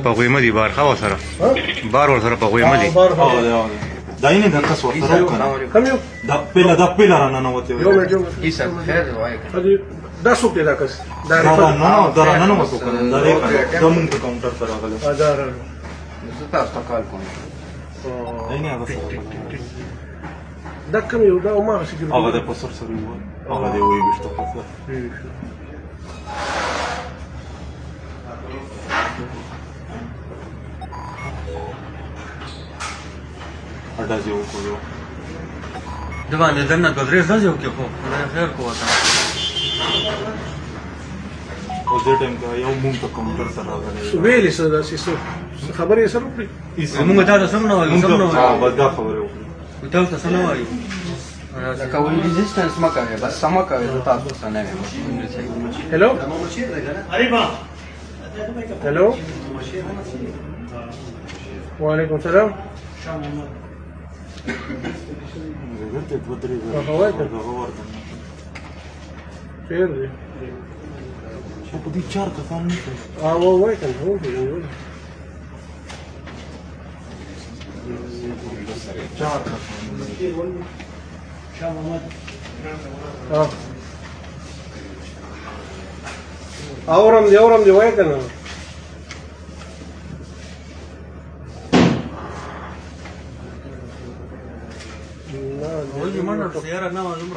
په غویمه دي بار خوا سره بار ور سره په غویمه دي دا یې نه د تاسو سره وکړه کم یو دا پیلا را نه نوته یو منټ یو منټ ایسا خیر وای دا څوک دی دا کس دا دا نه نو وته کنه دا د مونږ په کاونټر سره راغله دا زه تاسو ته کال کوم نه هغه دا کم یو دا ما سګر هغه د پسر سره و هغه دی وی بشته خاصه اډا زه وکړو د باندې دنه د درې ځای کې خو خیر کوته او دې ټیم کې یو مونږ په کاونټر سره راغلی ویلې څه دا څه خبرې سره وکړي موږ ته سم نه وایو سم نه وایو بس دا خبره وکړه تاسو ته سم نه وایو دا کوم ریزिस्टेंस ما کوي بس سم کوي تاسو ته نه hello hello वालेकुम सलाम زه دوه درې خیر دی په دې چار کسان نشته وای کنه هو دی چار کسان اورم دی وای کنه ولې منډه سیاره نه وځم